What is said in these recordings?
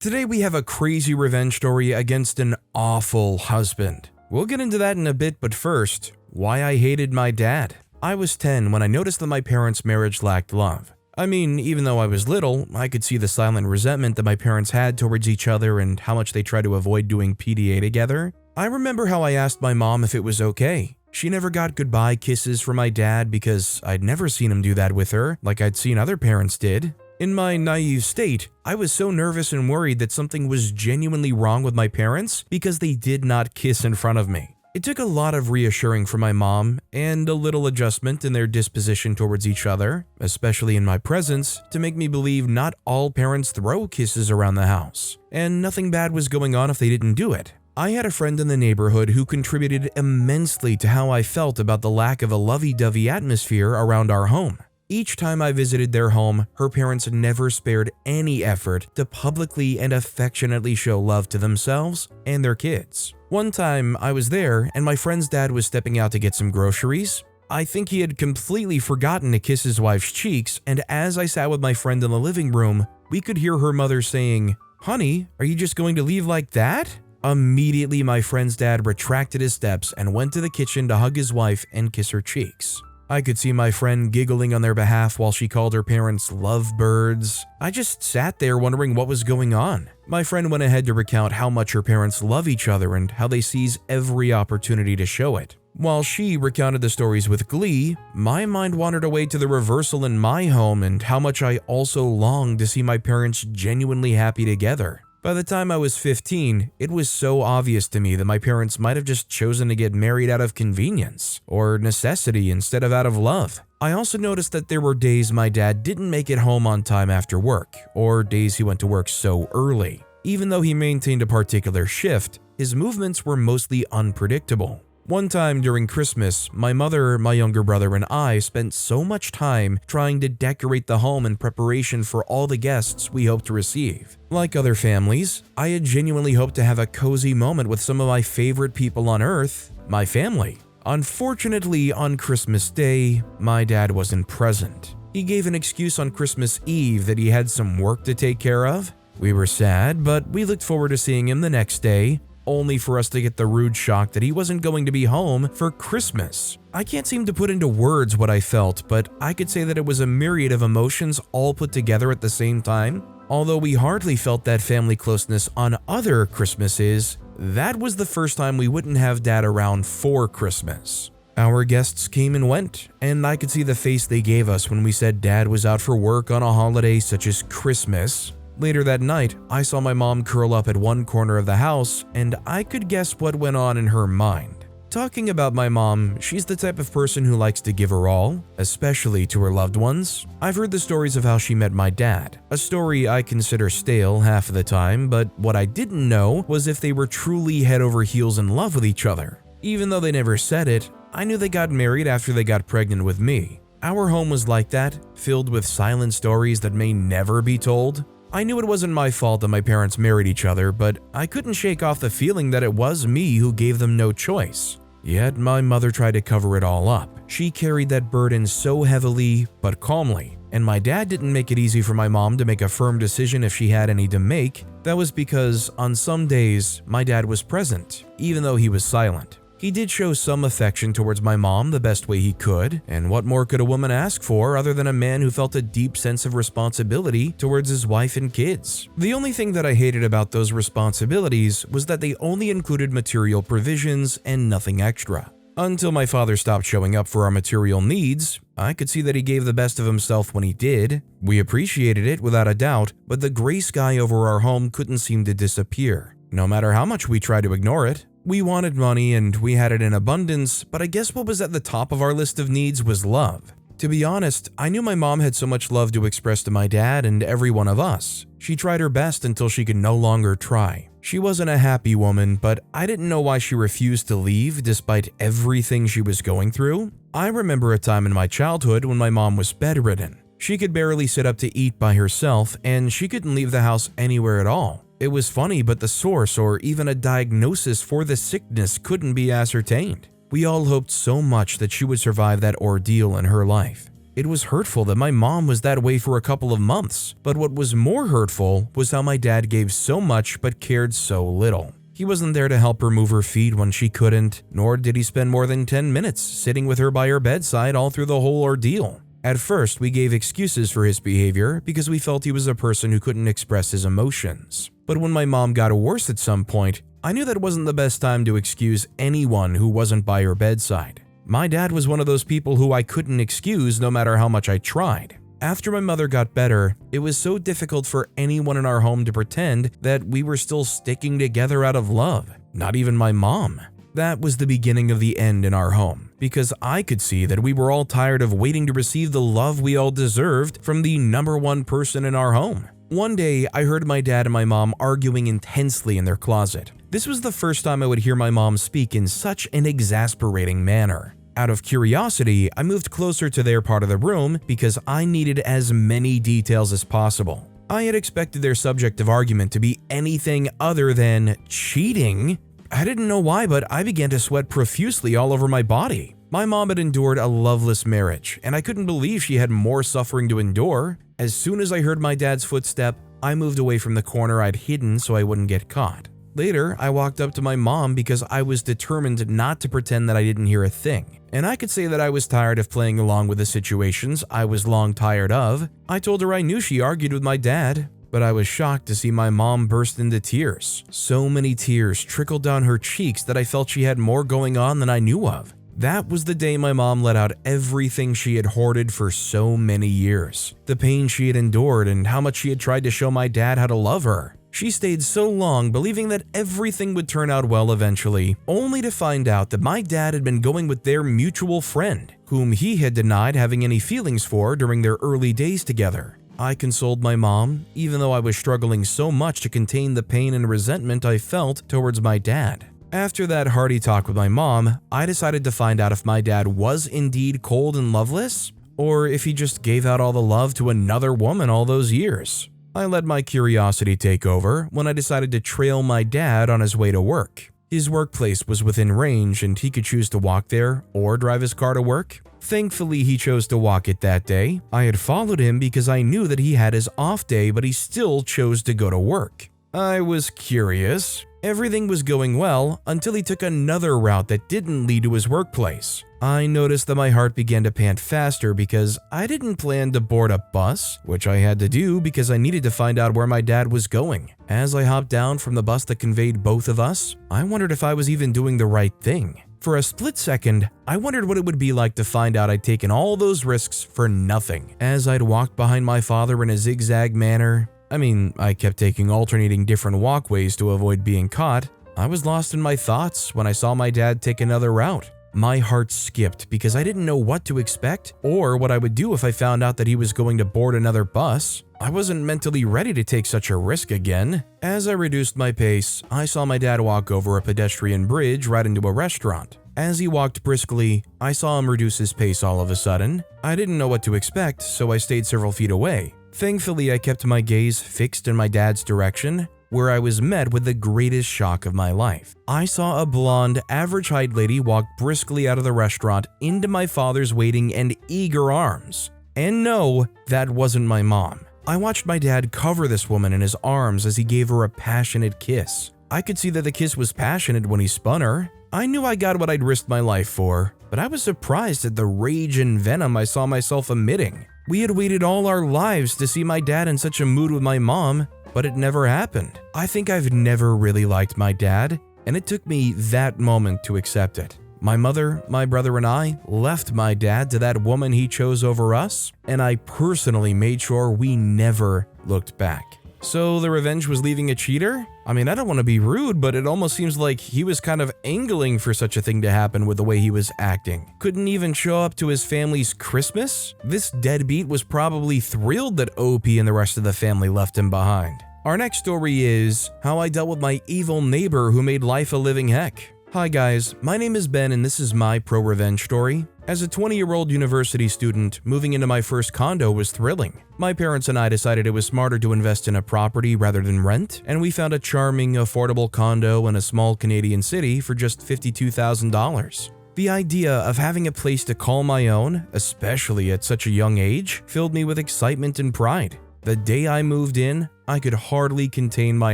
Today we have a crazy revenge story against an awful husband. We'll get into that in a bit, but first, why I hated my dad. I was 10 when I noticed that my parents' marriage lacked love. I mean, even though I was little, I could see the silent resentment that my parents had towards each other and how much they tried to avoid doing PDA together. I remember how I asked my mom if it was okay. She never got goodbye kisses from my dad because I'd never seen him do that with her like I'd seen other parents did. In my naive state, I was so nervous and worried that something was genuinely wrong with my parents because they did not kiss in front of me. It took a lot of reassuring from my mom and a little adjustment in their disposition towards each other, especially in my presence, to make me believe not all parents throw kisses around the house, and nothing bad was going on if they didn't do it. I had a friend in the neighborhood who contributed immensely to how I felt about the lack of a lovey-dovey atmosphere around our home. Each time I visited their home, her parents never spared any effort to publicly and affectionately show love to themselves and their kids. One time, I was there and my friend's dad was stepping out to get some groceries. I think he had completely forgotten to kiss his wife's cheeks, and as I sat with my friend in the living room, we could hear her mother saying, "Honey, are you just going to leave like that?" Immediately, my friend's dad retracted his steps and went to the kitchen to hug his wife and kiss her cheeks. I could see my friend giggling on their behalf while she called her parents lovebirds. I just sat there wondering what was going on. My friend went ahead to recount how much her parents love each other and how they seize every opportunity to show it. While she recounted the stories with glee, my mind wandered away to the reversal in my home and how much I also longed to see my parents genuinely happy together. By the time I was 15, it was so obvious to me that my parents might have just chosen to get married out of convenience or necessity instead of out of love. I also noticed that there were days my dad didn't make it home on time after work, or days he went to work so early. Even though he maintained a particular shift, his movements were mostly unpredictable. One time during Christmas, my mother, my younger brother, and I spent so much time trying to decorate the home in preparation for all the guests we hoped to receive. Like other families, I had genuinely hoped to have a cozy moment with some of my favorite people on earth, my family. Unfortunately, on Christmas Day, my dad wasn't present. He gave an excuse on Christmas Eve that he had some work to take care of. We were sad, but we looked forward to seeing him the next day, only for us to get the rude shock that he wasn't going to be home for Christmas. I can't seem to put into words what I felt, but I could say that it was a myriad of emotions all put together at the same time. Although we hardly felt that family closeness on other Christmases, that was the first time we wouldn't have Dad around for Christmas. Our guests came and went, and I could see the face they gave us when we said Dad was out for work on a holiday such as Christmas. Later that night, I saw my mom curl up at one corner of the house, and I could guess what went on in her mind. Talking about my mom, she's the type of person who likes to give her all, especially to her loved ones. I've heard the stories of how she met my dad, a story I consider stale half of the time, but what I didn't know was if they were truly head over heels in love with each other. Even though they never said it, I knew they got married after they got pregnant with me. Our home was like that, filled with silent stories that may never be told. I knew it wasn't my fault that my parents married each other, but I couldn't shake off the feeling that it was me who gave them no choice. Yet my mother tried to cover it all up. She carried that burden so heavily, but calmly. And my dad didn't make it easy for my mom to make a firm decision if she had any to make. That was because on some days, my dad was present, even though he was silent. He did show some affection towards my mom the best way he could, and what more could a woman ask for other than a man who felt a deep sense of responsibility towards his wife and kids? The only thing that I hated about those responsibilities was that they only included material provisions and nothing extra. Until my father stopped showing up for our material needs, I could see that he gave the best of himself when he did. We appreciated it without a doubt, but the gray sky over our home couldn't seem to disappear, no matter how much we tried to ignore it. We wanted money and we had it in abundance, but I guess what was at the top of our list of needs was love. To be honest, I knew my mom had so much love to express to my dad and every one of us. She tried her best until she could no longer try. She wasn't a happy woman, but I didn't know why she refused to leave despite everything she was going through. I remember a time in my childhood when my mom was bedridden. She could barely sit up to eat by herself, and she couldn't leave the house anywhere at all. It was funny, but the source or even a diagnosis for the sickness couldn't be ascertained. We all hoped so much that she would survive that ordeal in her life. It was hurtful that my mom was that way for a couple of months, but what was more hurtful was how my dad gave so much but cared so little. He wasn't there to help her move her feet when she couldn't, nor did he spend more than 10 minutes sitting with her by her bedside all through the whole ordeal. At first, we gave excuses for his behavior because we felt he was a person who couldn't express his emotions. But when my mom got worse at some point, I knew that it wasn't the best time to excuse anyone who wasn't by her bedside. My dad was one of those people who I couldn't excuse no matter how much I tried. After my mother got better, it was so difficult for anyone in our home to pretend that we were still sticking together out of love, not even my mom. That was the beginning of the end in our home, because I could see that we were all tired of waiting to receive the love we all deserved from the number one person in our home. One day, I heard my dad and my mom arguing intensely in their closet. This was the first time I would hear my mom speak in such an exasperating manner. Out of curiosity, I moved closer to their part of the room because I needed as many details as possible. I had expected their subject of argument to be anything other than cheating. I didn't know why, but I began to sweat profusely all over my body. My mom had endured a loveless marriage, and I couldn't believe she had more suffering to endure. As soon as I heard my dad's footstep, I moved away from the corner I'd hidden so I wouldn't get caught. Later, I walked up to my mom because I was determined not to pretend that I didn't hear a thing. And I could say that I was tired of playing along with the situations I was long tired of. I told her I knew she argued with my dad, but I was shocked to see my mom burst into tears. So many tears trickled down her cheeks that I felt she had more going on than I knew of. That was the day my mom let out everything she had hoarded for so many years. The pain she had endured and how much she had tried to show my dad how to love her. She stayed so long believing that everything would turn out well eventually, only to find out that my dad had been going with their mutual friend, whom he had denied having any feelings for during their early days together. I consoled my mom, even though I was struggling so much to contain the pain and resentment I felt towards my dad. After that hearty talk with my mom, I decided to find out if my dad was indeed cold and loveless, or if he just gave out all the love to another woman all those years. I let my curiosity take over when I decided to trail my dad on his way to work. His workplace was within range and he could choose to walk there or drive his car to work. Thankfully, he chose to walk it that day. I had followed him because I knew that he had his off day, but he still chose to go to work. I was curious. Everything was going well until he took another route that didn't lead to his workplace. I noticed that my heart began to pant faster because I didn't plan to board a bus, which I had to do because I needed to find out where my dad was going. As I hopped down from the bus that conveyed both of us, I wondered if I was even doing the right thing. For a split second, I wondered what it would be like to find out I'd taken all those risks for nothing. As I'd walked behind my father in a zigzag manner, I kept taking alternating different walkways to avoid being caught. I was lost in my thoughts when I saw my dad take another route. My heart skipped because I didn't know what to expect or what I would do if I found out that he was going to board another bus. I wasn't mentally ready to take such a risk again. As I reduced my pace, I saw my dad walk over a pedestrian bridge right into a restaurant. As he walked briskly, I saw him reduce his pace all of a sudden. I didn't know what to expect, so I stayed several feet away. Thankfully, I kept my gaze fixed in my dad's direction, where I was met with the greatest shock of my life. I saw a blonde, average-height lady walk briskly out of the restaurant into my father's waiting and eager arms. And no, that wasn't my mom. I watched my dad cover this woman in his arms as he gave her a passionate kiss. I could see that the kiss was passionate when he spun her. I knew I got what I'd risked my life for, but I was surprised at the rage and venom I saw myself emitting. We had waited all our lives to see my dad in such a mood with my mom, but it never happened. I think I've never really liked my dad, and it took me that moment to accept it. My mother, my brother, and I left my dad to that woman he chose over us, and I personally made sure we never looked back. So the revenge was leaving a cheater? I don't want to be rude, but it almost seems like he was kind of angling for such a thing to happen with the way he was acting. Couldn't even show up to his family's Christmas? This deadbeat was probably thrilled that OP and the rest of the family left him behind. Our next story is how I dealt with my evil neighbor who made life a living heck. Hi guys, my name is Ben and this is my pro-revenge story. As a 20-year-old university student, moving into my first condo was thrilling. My parents and I decided it was smarter to invest in a property rather than rent, and we found a charming, affordable condo in a small Canadian city for just $52,000. The idea of having a place to call my own, especially at such a young age, filled me with excitement and pride. The day I moved in, I could hardly contain my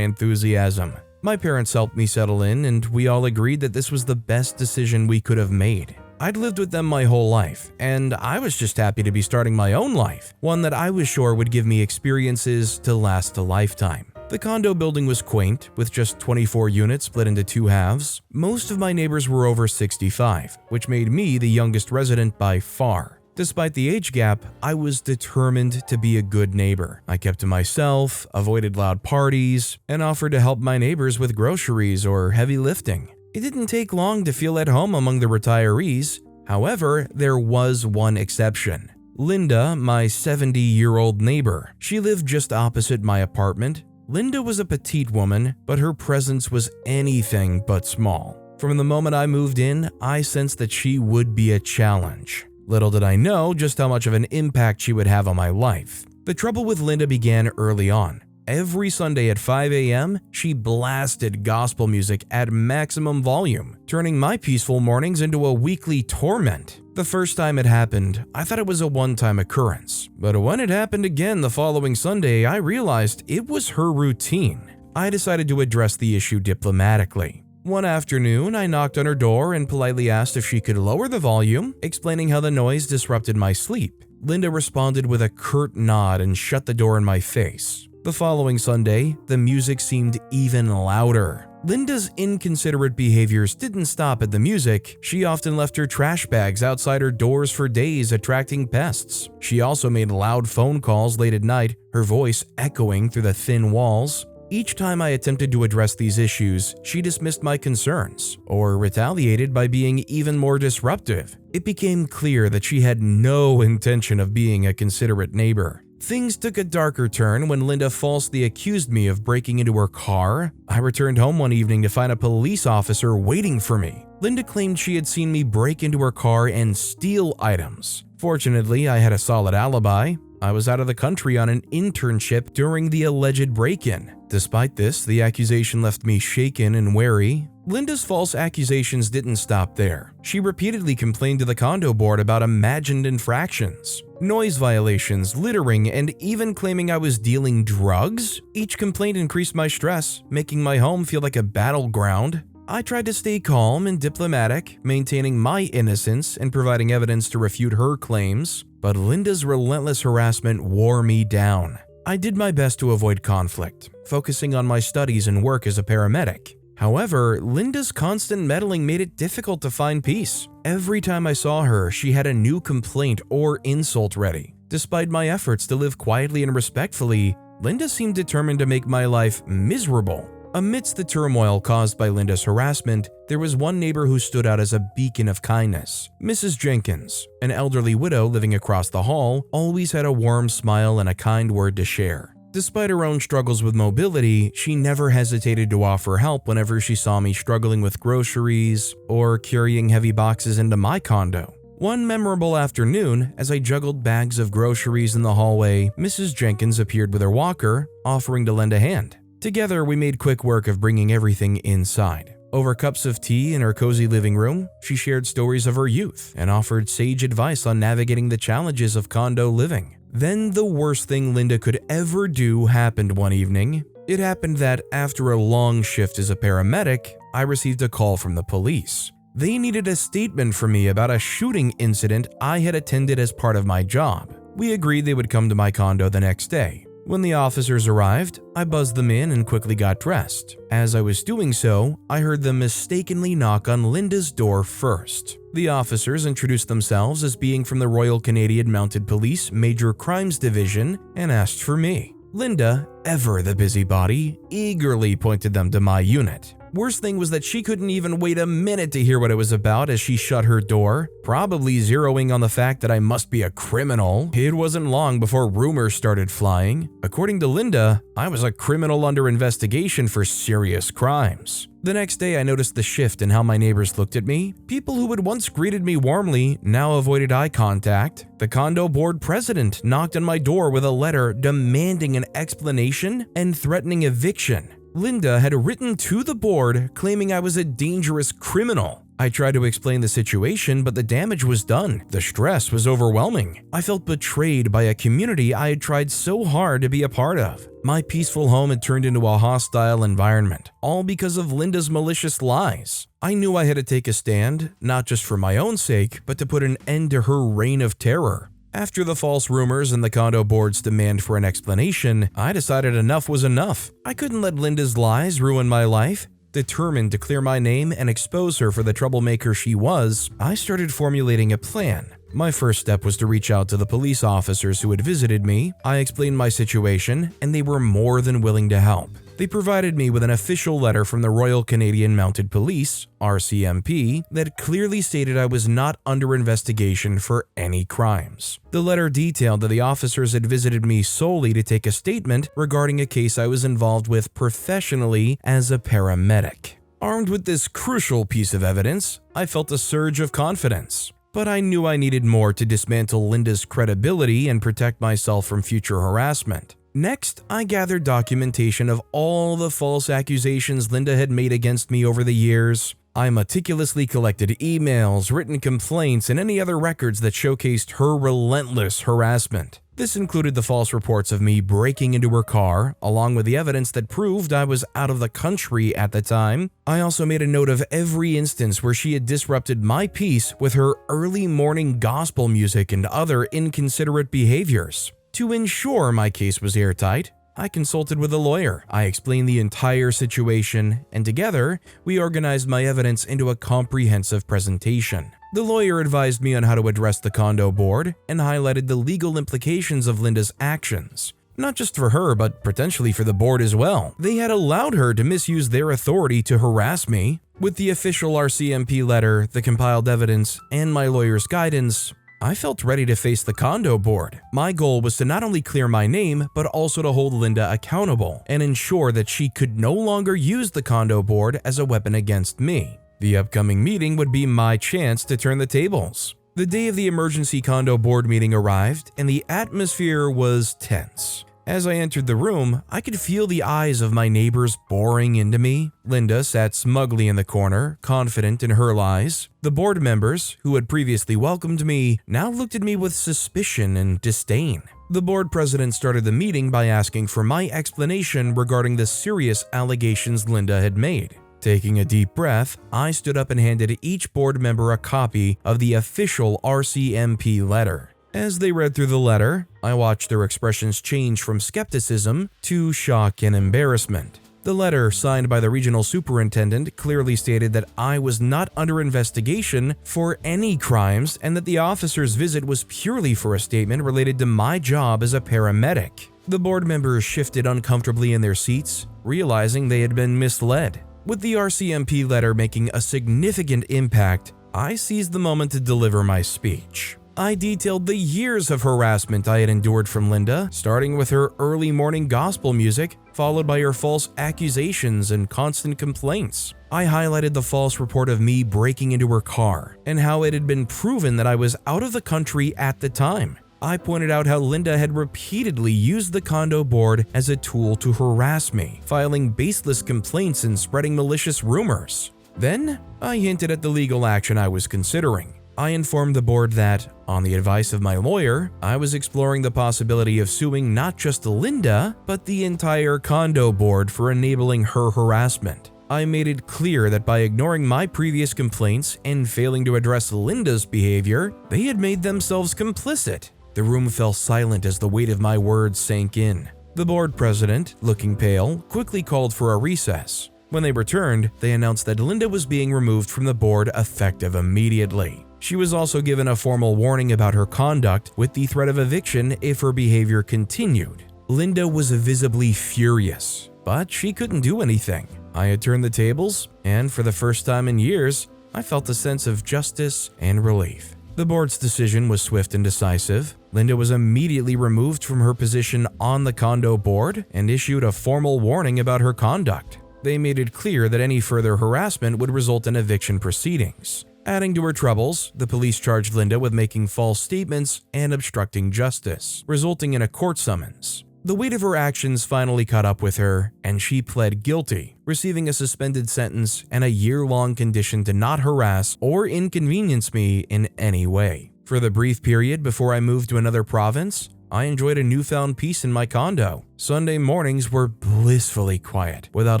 enthusiasm. My parents helped me settle in, and we all agreed that this was the best decision we could have made. I'd lived with them my whole life, and I was just happy to be starting my own life, one that I was sure would give me experiences to last a lifetime. The condo building was quaint, with just 24 units split into 2 halves. Most of my neighbors were over 65, which made me the youngest resident by far. Despite the age gap, I was determined to be a good neighbor. I kept to myself, avoided loud parties, and offered to help my neighbors with groceries or heavy lifting. It didn't take long to feel at home among the retirees. However, there was one exception. Linda, my 70-year-old neighbor. She lived just opposite my apartment. Linda was a petite woman, but her presence was anything but small. From the moment I moved in, I sensed that she would be a challenge. Little did I know just how much of an impact she would have on my life. The trouble with Linda began early on. Every Sunday at 5 a.m., she blasted gospel music at maximum volume, turning my peaceful mornings into a weekly torment. The first time it happened, I thought it was a one-time occurrence, but when it happened again the following Sunday, I realized it was her routine. I decided to address the issue diplomatically. One afternoon, I knocked on her door and politely asked if she could lower the volume, explaining how the noise disrupted my sleep. Linda responded with a curt nod and shut the door in my face. The following Sunday, the music seemed even louder. Linda's inconsiderate behaviors didn't stop at the music. She often left her trash bags outside her doors for days, attracting pests. She also made loud phone calls late at night, her voice echoing through the thin walls. Each time I attempted to address these issues, she dismissed my concerns, or retaliated by being even more disruptive. It became clear that she had no intention of being a considerate neighbor. Things took a darker turn when Linda falsely accused me of breaking into her car. I returned home one evening to find a police officer waiting for me. Linda claimed she had seen me break into her car and steal items. Fortunately, I had a solid alibi. I was out of the country on an internship during the alleged break-in. Despite this, the accusation left me shaken and wary. Linda's false accusations didn't stop there. She repeatedly complained to the condo board about imagined infractions, noise violations, littering, and even claiming I was dealing drugs. Each complaint increased my stress, making my home feel like a battleground. I tried to stay calm and diplomatic, maintaining my innocence and providing evidence to refute her claims, but Linda's relentless harassment wore me down. I did my best to avoid conflict, focusing on my studies and work as a paramedic. However, Linda's constant meddling made it difficult to find peace. Every time I saw her, she had a new complaint or insult ready. Despite my efforts to live quietly and respectfully, Linda seemed determined to make my life miserable. Amidst the turmoil caused by Linda's harassment, there was one neighbor who stood out as a beacon of kindness. Mrs. Jenkins, an elderly widow living across the hall, always had a warm smile and a kind word to share. Despite her own struggles with mobility, she never hesitated to offer help whenever she saw me struggling with groceries or carrying heavy boxes into my condo. One memorable afternoon, as I juggled bags of groceries in the hallway, Mrs. Jenkins appeared with her walker, offering to lend a hand. Together, we made quick work of bringing everything inside. Over cups of tea in her cozy living room, she shared stories of her youth and offered sage advice on navigating the challenges of condo living. Then the worst thing Linda could ever do happened one evening. It happened that after a long shift as a paramedic, I received a call from the police. They needed a statement from me about a shooting incident I had attended as part of my job. We agreed they would come to my condo the next day. When the officers arrived, I buzzed them in and quickly got dressed. As I was doing so, I heard them mistakenly knock on Linda's door first. The officers introduced themselves as being from the Royal Canadian Mounted Police Major Crimes Division and asked for me. Linda, ever the busybody, eagerly pointed them to my unit. Worst thing was that she couldn't even wait a minute to hear what it was about as she shut her door, probably zeroing on the fact that I must be a criminal. It wasn't long before rumors started flying. According to Linda, I was a criminal under investigation for serious crimes. The next day, I noticed the shift in how my neighbors looked at me. People who had once greeted me warmly now avoided eye contact. The condo board president knocked on my door with a letter demanding an explanation and threatening eviction. Linda had written to the board claiming I was a dangerous criminal. I tried to explain the situation, but the damage was done. The stress was overwhelming. I felt betrayed by a community I had tried so hard to be a part of. My peaceful home had turned into a hostile environment, all because of Linda's malicious lies. I knew I had to take a stand, not just for my own sake, but to put an end to her reign of terror. After the false rumors and the condo board's demand for an explanation, I decided enough was enough. I couldn't let Linda's lies ruin my life. Determined to clear my name and expose her for the troublemaker she was, I started formulating a plan. My first step was to reach out to the police officers who had visited me. I explained my situation, and they were more than willing to help. They provided me with an official letter from the Royal Canadian Mounted Police, RCMP, that clearly stated I was not under investigation for any crimes. The letter detailed that the officers had visited me solely to take a statement regarding a case I was involved with professionally as a paramedic. Armed with this crucial piece of evidence, I felt a surge of confidence. But I knew I needed more to dismantle Linda's credibility and protect myself from future harassment. Next, I gathered documentation of all the false accusations Linda had made against me over the years. I meticulously collected emails, written complaints, and any other records that showcased her relentless harassment. This included the false reports of me breaking into her car, along with the evidence that proved I was out of the country at the time. I also made a note of every instance where she had disrupted my peace with her early morning gospel music and other inconsiderate behaviors. To ensure my case was airtight, I consulted with a lawyer. I explained the entire situation, and together, we organized my evidence into a comprehensive presentation. The lawyer advised me on how to address the condo board and highlighted the legal implications of Linda's actions. Not just for her, but potentially for the board as well. They had allowed her to misuse their authority to harass me. With the official RCMP letter, the compiled evidence, and my lawyer's guidance, I felt ready to face the condo board. My goal was to not only clear my name, but also to hold Linda accountable and ensure that she could no longer use the condo board as a weapon against me. The upcoming meeting would be my chance to turn the tables. The day of the emergency condo board meeting arrived, and the atmosphere was tense. As I entered the room, I could feel the eyes of my neighbors boring into me. Linda sat smugly in the corner, confident in her lies. The board members, who had previously welcomed me, now looked at me with suspicion and disdain. The board president started the meeting by asking for my explanation regarding the serious allegations Linda had made. Taking a deep breath, I stood up and handed each board member a copy of the official RCMP letter. As they read through the letter, I watched their expressions change from skepticism to shock and embarrassment. The letter, signed by the regional superintendent, clearly stated that I was not under investigation for any crimes and that the officer's visit was purely for a statement related to my job as a paramedic. The board members shifted uncomfortably in their seats, realizing they had been misled. With the RCMP letter making a significant impact, I seized the moment to deliver my speech. I detailed the years of harassment I had endured from Linda, starting with her early morning gospel music, followed by her false accusations and constant complaints. I highlighted the false report of me breaking into her car, and how it had been proven that I was out of the country at the time. I pointed out how Linda had repeatedly used the condo board as a tool to harass me, filing baseless complaints and spreading malicious rumors. Then, I hinted at the legal action I was considering. I informed the board that, on the advice of my lawyer, I was exploring the possibility of suing not just Linda, but the entire condo board for enabling her harassment. I made it clear that by ignoring my previous complaints and failing to address Linda's behavior, they had made themselves complicit. The room fell silent as the weight of my words sank in. The board president, looking pale, quickly called for a recess. When they returned, they announced that Linda was being removed from the board effective immediately. She was also given a formal warning about her conduct with the threat of eviction if her behavior continued. Linda was visibly furious, but she couldn't do anything. I had turned the tables, and for the first time in years, I felt a sense of justice and relief. The board's decision was swift and decisive. Linda was immediately removed from her position on the condo board and issued a formal warning about her conduct. They made it clear that any further harassment would result in eviction proceedings. Adding to her troubles, the police charged Linda with making false statements and obstructing justice, resulting in a court summons. The weight of her actions finally caught up with her, and she pled guilty, receiving a suspended sentence and a year-long condition to not harass or inconvenience me in any way. For the brief period before I moved to another province, I enjoyed a newfound peace in my condo. Sunday mornings were blissfully quiet, without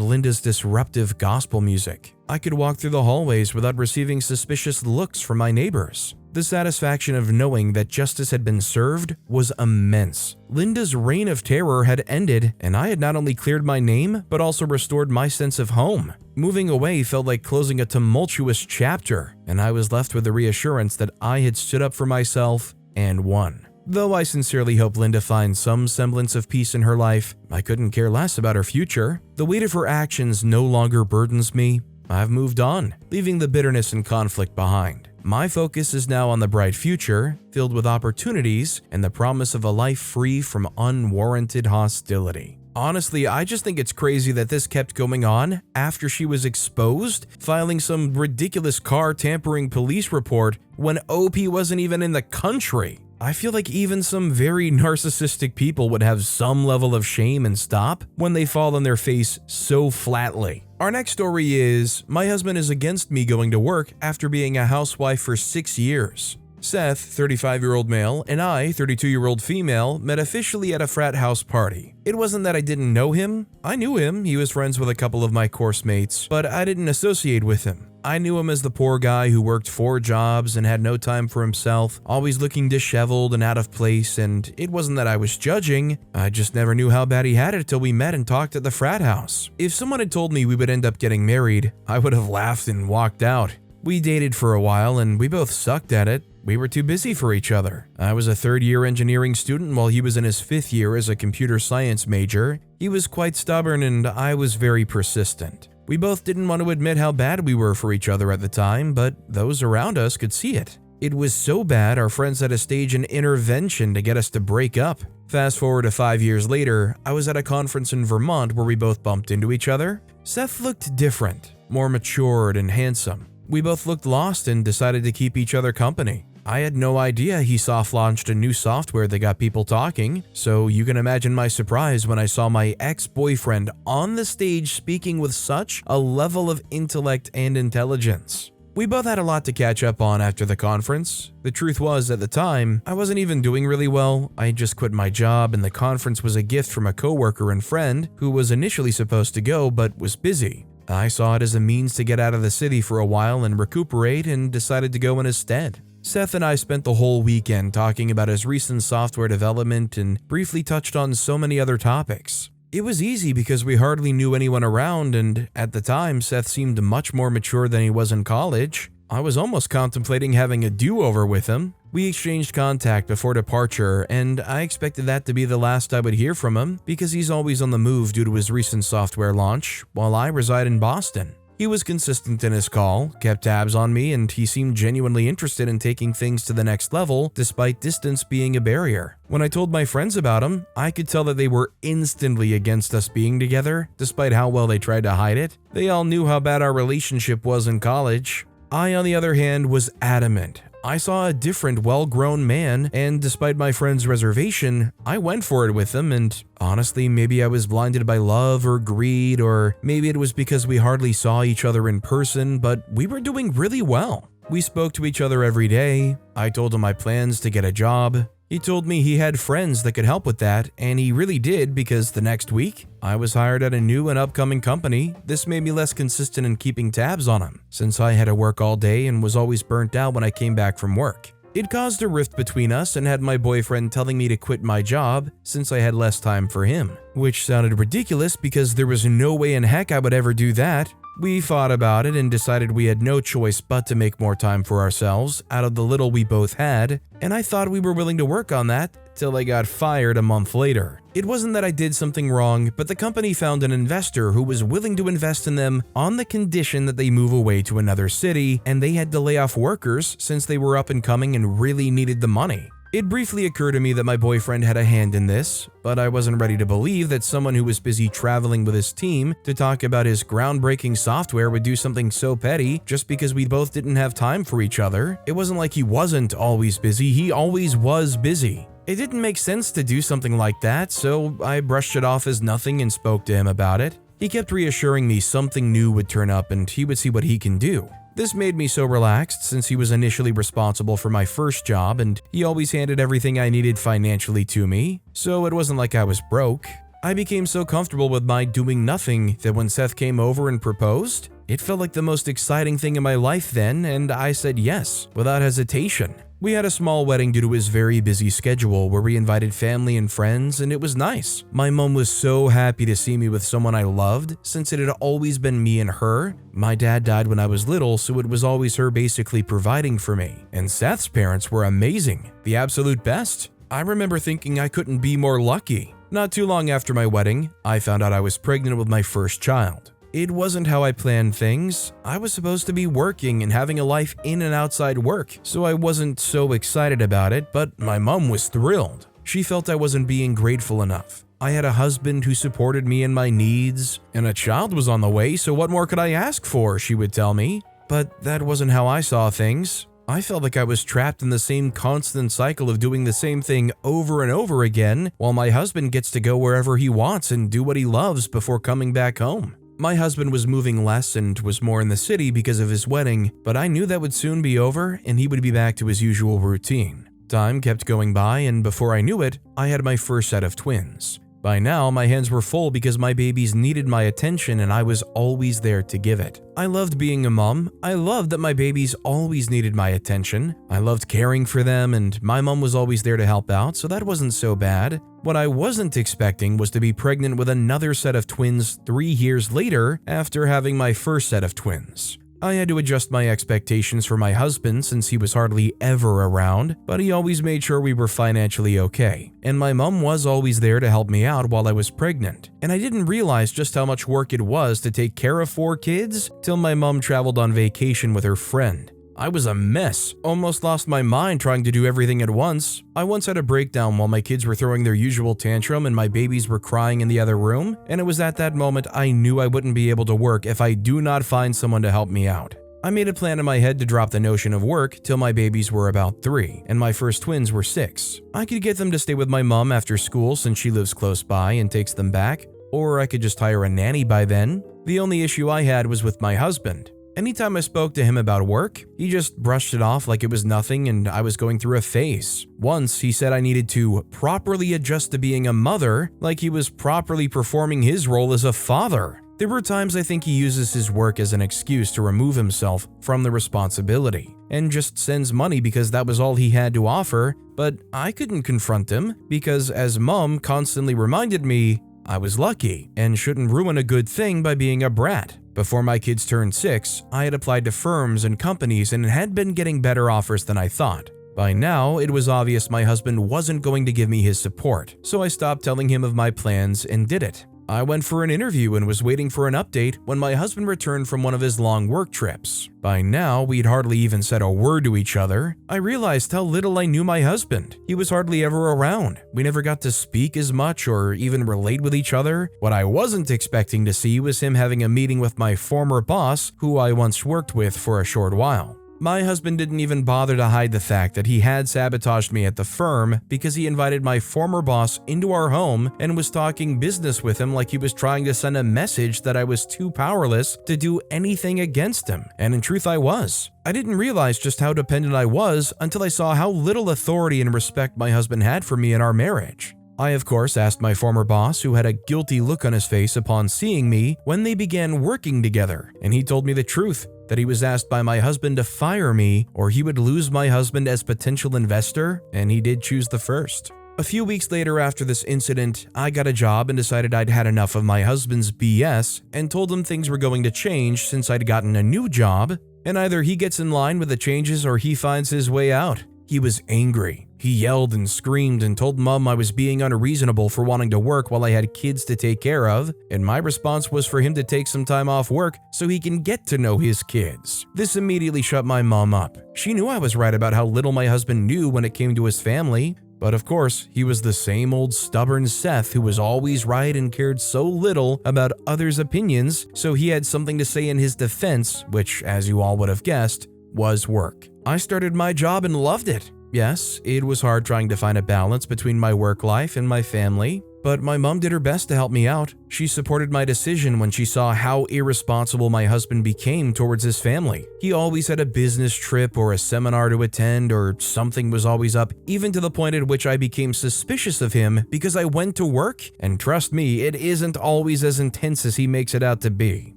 Linda's disruptive gospel music. I could walk through the hallways without receiving suspicious looks from my neighbors. The satisfaction of knowing that justice had been served was immense. Linda's reign of terror had ended, and I had not only cleared my name, but also restored my sense of home. Moving away felt like closing a tumultuous chapter, and I was left with the reassurance that I had stood up for myself and won. Though I sincerely hope Linda finds some semblance of peace in her life, I couldn't care less about her future. The weight of her actions no longer burdens me. I've moved on, leaving the bitterness and conflict behind. My focus is now on the bright future, filled with opportunities and the promise of a life free from unwarranted hostility. Honestly, I just think it's crazy that this kept going on after she was exposed, filing some ridiculous car tampering police report when OP wasn't even in the country. I feel like even some very narcissistic people would have some level of shame and stop when they fall on their face so flatly. Our next story is, my husband is against me going to work after being a housewife for 6 years. Seth, 35-year-old male, and I, 32-year-old female, met officially at a frat house party. It wasn't that I didn't know him. I knew him, he was friends with a couple of my course mates, but I didn't associate with him. I knew him as the poor guy who worked 4 jobs and had no time for himself, always looking disheveled and out of place, and it wasn't that I was judging, I just never knew how bad he had it till we met and talked at the frat house. If someone had told me we would end up getting married, I would have laughed and walked out. We dated for a while and we both sucked at it. We were too busy for each other. I was a third-year engineering student while he was in his 5th year as a computer science major. He was quite stubborn and I was very persistent. We both didn't want to admit how bad we were for each other at the time, but those around us could see it. It was so bad our friends had to stage an intervention to get us to break up. Fast forward to 5 years later, I was at a conference in Vermont where we both bumped into each other. Seth looked different, more matured and handsome. We both looked lost and decided to keep each other company. I had no idea he soft-launched a new software that got people talking, so you can imagine my surprise when I saw my ex-boyfriend on the stage speaking with such a level of intellect and intelligence. We both had a lot to catch up on after the conference. The truth was, at the time, I wasn't even doing really well. I had just quit my job and the conference was a gift from a coworker and friend who was initially supposed to go but was busy. I saw it as a means to get out of the city for a while and recuperate and decided to go in his stead. Seth and I spent the whole weekend talking about his recent software development and briefly touched on so many other topics. It was easy because we hardly knew anyone around, and at the time, Seth seemed much more mature than he was in college. I was almost contemplating having a do-over with him. We exchanged contact before departure, and I expected that to be the last I would hear from him because he's always on the move due to his recent software launch, while I reside in Boston. He was consistent in his call, kept tabs on me, and he seemed genuinely interested in taking things to the next level despite distance being a barrier. When I told my friends about him, I could tell that they were instantly against us being together, despite how well they tried to hide it. They all knew how bad our relationship was in college. I, on the other hand, was adamant. I saw a different, well-grown man, and despite my friend's reservation, I went for it with him, and honestly, maybe I was blinded by love or greed, or maybe it was because we hardly saw each other in person, but we were doing really well. We spoke to each other every day. I told him my plans to get a job. He told me he had friends that could help with that, and he really did because the next week, I was hired at a new and upcoming company. This made me less consistent in keeping tabs on him, since I had to work all day and was always burnt out when I came back from work. It caused a rift between us and had my boyfriend telling me to quit my job since I had less time for him, which sounded ridiculous because there was no way in heck I would ever do that. We thought about it and decided we had no choice but to make more time for ourselves out of the little we both had, and I thought we were willing to work on that till I got fired a month later. It wasn't that I did something wrong, but the company found an investor who was willing to invest in them on the condition that they move away to another city, and they had to lay off workers since they were up and coming and really needed the money. It briefly occurred to me that my boyfriend had a hand in this, but I wasn't ready to believe that someone who was busy traveling with his team to talk about his groundbreaking software would do something so petty just because we both didn't have time for each other. It wasn't like he wasn't always busy, he always was busy. It didn't make sense to do something like that, so I brushed it off as nothing and spoke to him about it. He kept reassuring me something new would turn up and he would see what he can do. This made me so relaxed since he was initially responsible for my first job and he always handed everything I needed financially to me, so it wasn't like I was broke. I became so comfortable with my doing nothing that when Seth came over and proposed, it felt like the most exciting thing in my life then, and I said yes, without hesitation. We had a small wedding due to his very busy schedule where we invited family and friends, and it was nice. My mom was so happy to see me with someone I loved since it had always been me and her. My dad died when I was little, so it was always her basically providing for me. And Seth's parents were amazing, the absolute best. I remember thinking I couldn't be more lucky. Not too long after my wedding, I found out I was pregnant with my first child. It wasn't how I planned things. I was supposed to be working and having a life in and outside work, so I wasn't so excited about it, but my mom was thrilled. She felt I wasn't being grateful enough. I had a husband who supported me in my needs, and a child was on the way, so what more could I ask for, she would tell me. But that wasn't how I saw things. I felt like I was trapped in the same constant cycle of doing the same thing over and over again, while my husband gets to go wherever he wants and do what he loves before coming back home. My husband was moving less and was more in the city because of his wedding, but I knew that would soon be over and he would be back to his usual routine. Time kept going by, and before I knew it, I had my first set of twins. By now, my hands were full because my babies needed my attention and I was always there to give it. I loved being a mom. I loved that my babies always needed my attention. I loved caring for them, and my mom was always there to help out, so that wasn't so bad. What I wasn't expecting was to be pregnant with another set of twins 3 years later after having my first set of twins. I had to adjust my expectations for my husband since he was hardly ever around, but he always made sure we were financially okay. And my mom was always there to help me out while I was pregnant. And I didn't realize just how much work it was to take care of 4 kids till my mom traveled on vacation with her friend. I was a mess, almost lost my mind trying to do everything at once. I once had a breakdown while my kids were throwing their usual tantrum and my babies were crying in the other room, and it was at that moment I knew I wouldn't be able to work if I do not find someone to help me out. I made a plan in my head to drop the notion of work till my babies were about 3, and my first twins were 6. I could get them to stay with my mom after school since she lives close by and takes them back, or I could just hire a nanny by then. The only issue I had was with my husband. Anytime I spoke to him about work, he just brushed it off like it was nothing and I was going through a phase. Once, he said I needed to properly adjust to being a mother, like he was properly performing his role as a father. There were times I think he uses his work as an excuse to remove himself from the responsibility, and just sends money because that was all he had to offer, but I couldn't confront him because as mom constantly reminded me, I was lucky and shouldn't ruin a good thing by being a brat. Before my kids turned 6, I had applied to firms and companies and had been getting better offers than I thought. By now, it was obvious my husband wasn't going to give me his support, so I stopped telling him of my plans and did it. I went for an interview and was waiting for an update when my husband returned from one of his long work trips. By now, we'd hardly even said a word to each other. I realized how little I knew my husband. He was hardly ever around. We never got to speak as much or even relate with each other. What I wasn't expecting to see was him having a meeting with my former boss, who I once worked with for a short while. My husband didn't even bother to hide the fact that he had sabotaged me at the firm because he invited my former boss into our home and was talking business with him like he was trying to send a message that I was too powerless to do anything against him, and in truth I was. I didn't realize just how dependent I was until I saw how little authority and respect my husband had for me in our marriage. I, of course, asked my former boss, who had a guilty look on his face upon seeing me, when they began working together, and he told me the truth, that he was asked by my husband to fire me or he would lose my husband as potential investor, and he did choose the first. A few weeks later after this incident, I got a job and decided I'd had enough of my husband's BS and told him things were going to change since I'd gotten a new job, and either he gets in line with the changes or he finds his way out. He was angry. He yelled and screamed and told Mom I was being unreasonable for wanting to work while I had kids to take care of, and my response was for him to take some time off work so he can get to know his kids. This immediately shut my mom up. She knew I was right about how little my husband knew when it came to his family, but of course, he was the same old stubborn Seth who was always right and cared so little about others' opinions, so he had something to say in his defense, which, as you all would have guessed, was work. I started my job and loved it. Yes, it was hard trying to find a balance between my work life and my family, but my mom did her best to help me out. She supported my decision when she saw how irresponsible my husband became towards his family. He always had a business trip or a seminar to attend, or something was always up, even to the point at which I became suspicious of him because I went to work, and trust me, it isn't always as intense as he makes it out to be.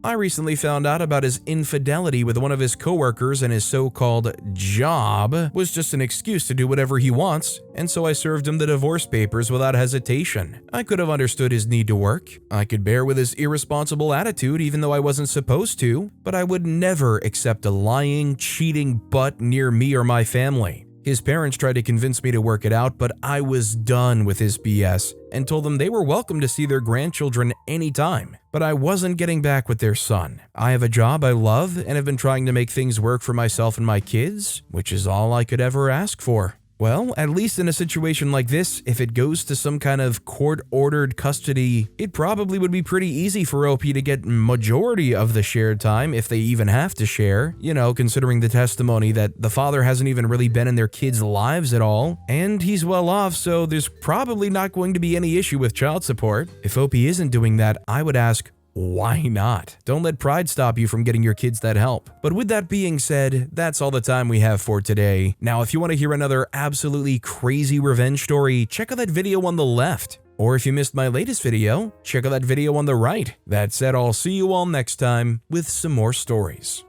I recently found out about his infidelity with one of his coworkers, and his so-called job was just an excuse to do whatever he wants, and so I served him the divorce papers without hesitation. I could have understood his need to work. I could bear with his irresponsible attitude even though I wasn't supposed to, but I would never accept a lying, cheating butt near me or my family. His parents tried to convince me to work it out, but I was done with his BS and told them they were welcome to see their grandchildren anytime. But I wasn't getting back with their son. I have a job I love and have been trying to make things work for myself and my kids, which is all I could ever ask for. Well, at least in a situation like this, if it goes to some kind of court-ordered custody, it probably would be pretty easy for OP to get majority of the shared time if they even have to share, considering the testimony that the father hasn't even really been in their kids' lives at all, and he's well off, so there's probably not going to be any issue with child support. If OP isn't doing that, I would ask, why not? Don't let pride stop you from getting your kids that help. But with that being said, that's all the time we have for today. Now, if you want to hear another absolutely crazy revenge story, check out that video on the left. Or if you missed my latest video, check out that video on the right. That said, I'll see you all next time with some more stories.